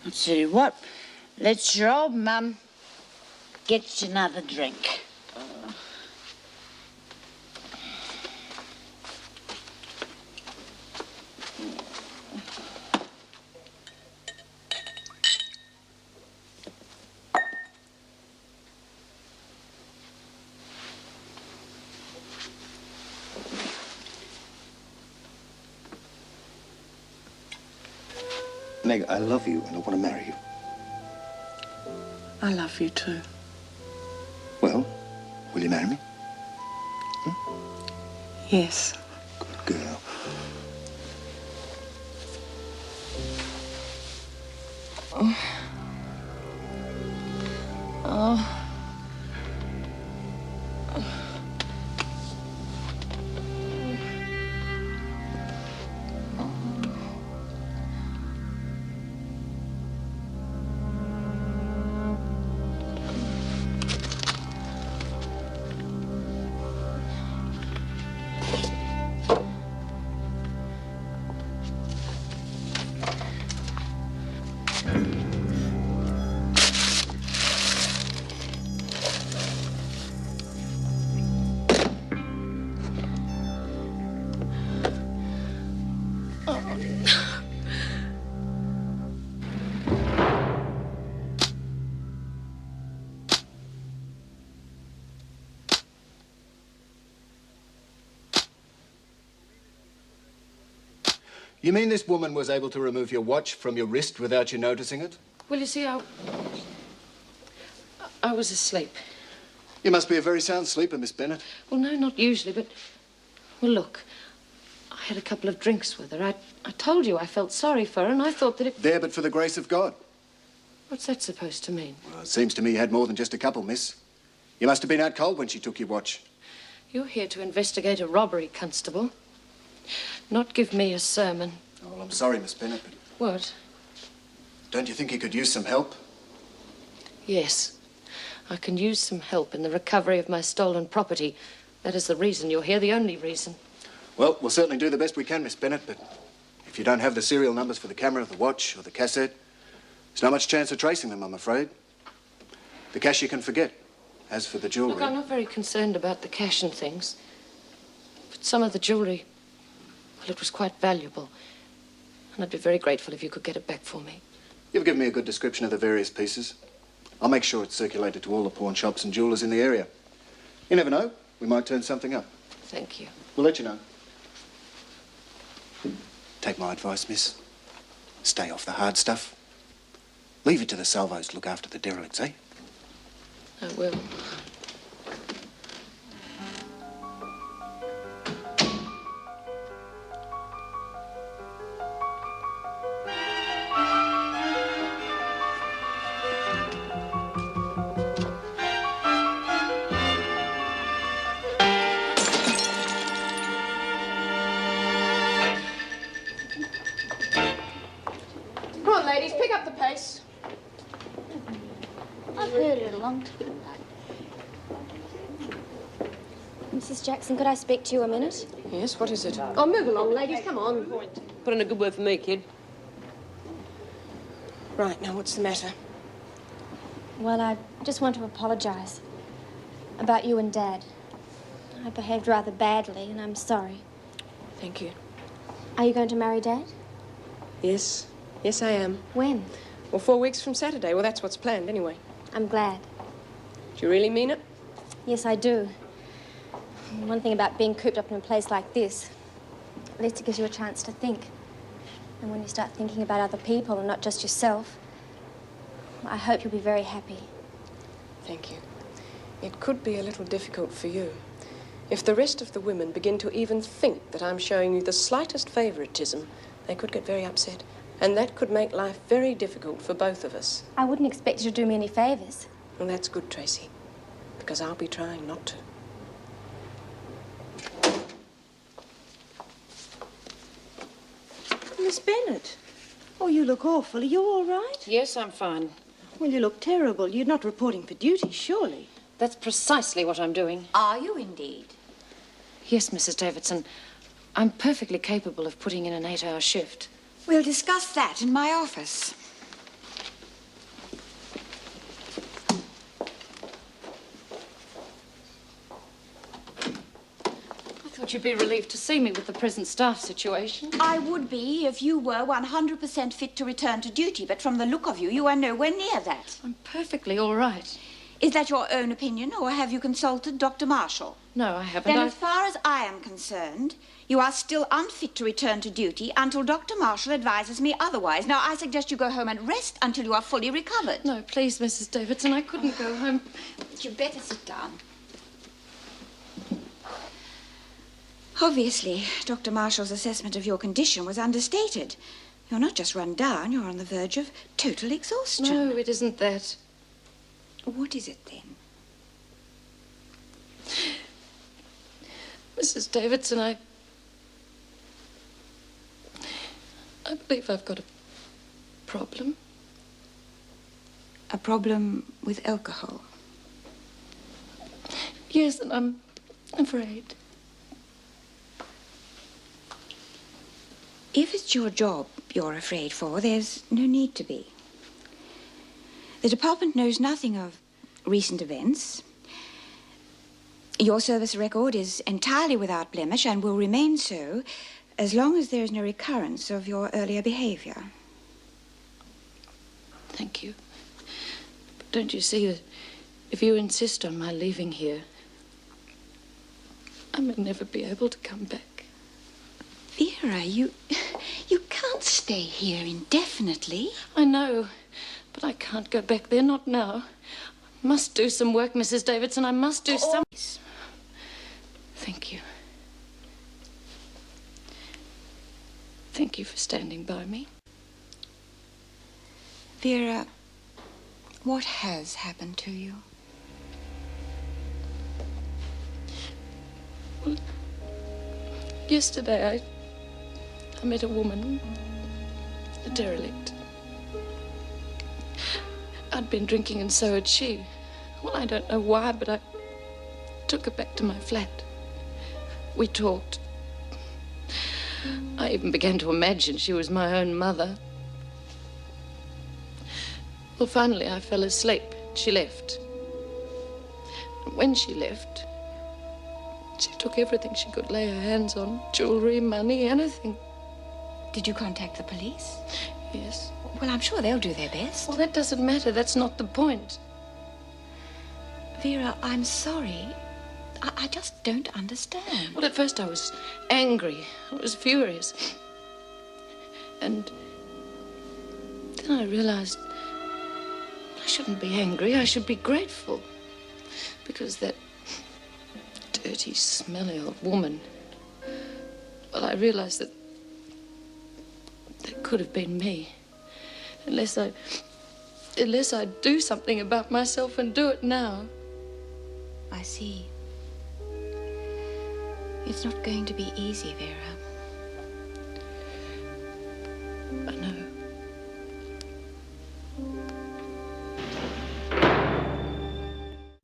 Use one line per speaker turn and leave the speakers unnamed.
I'll tell you what, let your old mum get you another drink.
Meg, I love you and I want to marry you.
I love you too.
Well, will you marry me?
Yes.
Good girl.
Oh. Oh.
You mean this woman was able to remove your watch from your wrist without you noticing it?
Well, you see, I was asleep.
You must be a very sound sleeper, Miss Bennett.
Well, no, not usually, but... Well, look, I had a couple of drinks with her. I told you I felt sorry for her, and I thought that it...
There, but for the grace of God.
What's that supposed to mean?
Well, it seems to me you had more than just a couple, miss. You must have been out cold when she took your watch.
You're here to investigate a robbery, Constable. Not give me a sermon.
Oh, well, I'm sorry, Miss Bennett, but...
What?
Don't you think you could use some help?
Yes. I can use some help in the recovery of my stolen property. That is the reason you're here, the only reason.
Well, we'll certainly do the best we can, Miss Bennett, but if you don't have the serial numbers for the camera, the watch, or the cassette, there's not much chance of tracing them, I'm afraid. The cash you can forget. As for the jewellery...
Look, I'm not very concerned about the cash and things. But some of the jewellery, well, it was quite valuable. And I'd be very grateful if you could get it back for me.
You've given me a good description of the various pieces. I'll make sure it's circulated to all the pawn shops and jewellers in the area. You never know. We might turn something up.
Thank you.
We'll let you know. Take my advice, miss. Stay off the hard stuff. Leave it to the salvos to look after the derelicts, eh?
I will.
Come on, ladies, pick up the pace.
I've heard it a long time. Mrs. Jackson, could I speak to you a minute?
Yes, what is it?
Oh, move along, ladies, come on.
Put in a good word for me, kid. Right, now, what's the matter?
Well, I just want to apologise about you and Dad. I behaved rather badly, and I'm sorry.
Thank you.
Are you going to marry Dad?
Yes. Yes, I am.
When?
Well, 4 weeks from Saturday. Well, that's what's planned, anyway.
I'm glad.
Do you really mean it?
Yes, I do. One thing about being cooped up in a place like this, at least it gives you a chance to think. And when you start thinking about other people and not just yourself, I hope you'll be very happy.
Thank you. It could be a little difficult for you. If the rest of the women begin to even think that I'm showing you the slightest favoritism, they could get very upset. And that could make life very difficult for both of us.
I wouldn't expect you to do me any favours.
Well, that's good, Tracey, because I'll be trying not to.
Miss Bennett. Oh, you look awful. Are you all right?
Yes, I'm fine.
Well, you look terrible. You're not reporting for duty, surely.
That's precisely what I'm doing.
Are you indeed?
Yes, Mrs. Davidson. I'm perfectly capable of putting in an 8-hour shift.
We'll discuss that in my office.
Thought you'd be relieved to see me with the present staff situation.
I would be if you were 100% fit to return to duty, but from the look of you, you are nowhere near that.
I'm perfectly all right.
Is that your own opinion, or have you consulted Dr. Marshall?
No, I haven't.
Then, as far as I am concerned, you are still unfit to return to duty until Dr. Marshall advises me otherwise. Now, I suggest you go home and rest until you are fully recovered.
No, please, Mrs. Davidson, I couldn't go home.
You'd better sit down. Obviously, Dr. Marshall's assessment of your condition was understated. You're not just run down, you're on the verge of total exhaustion.
No, it isn't that.
What is it, then?
Mrs. Davidson, I believe I've got a problem.
A problem with alcohol?
Yes, and I'm afraid.
If it's your job you're afraid for, there's no need to be. The department knows nothing of recent events. Your service record is entirely without blemish and will remain so as long as there is no recurrence of your earlier behavior.
Thank you. But don't you see that if you insist on my leaving here, I may never be able to come back?
Vera, you can't stay here indefinitely.
I know, but I can't go back there, not now. I must do some work, Mrs. Davidson. I must do some... Thank you. Thank you for standing by me.
Vera, what has happened to you?
Well, yesterday I met a woman, a derelict. I'd been drinking and so had she. Well, I don't know why, but I took her back to my flat. We talked. I even began to imagine she was my own mother. Well, finally I fell asleep. She left. And when she left, she took everything she could lay her hands on. Jewelry, money, anything.
Did you contact the police?
Yes.
Well, I'm sure they'll do their best.
Well, that doesn't matter. That's not the point.
Vera, I'm sorry. I just don't understand.
Well, at first I was angry. I was furious. And then I realized I shouldn't be angry. I should be grateful. Because that dirty, smelly old woman... Well, I realized that could have been me. Unless I do something about myself and do it now.
I see. It's not going to be easy, Vera.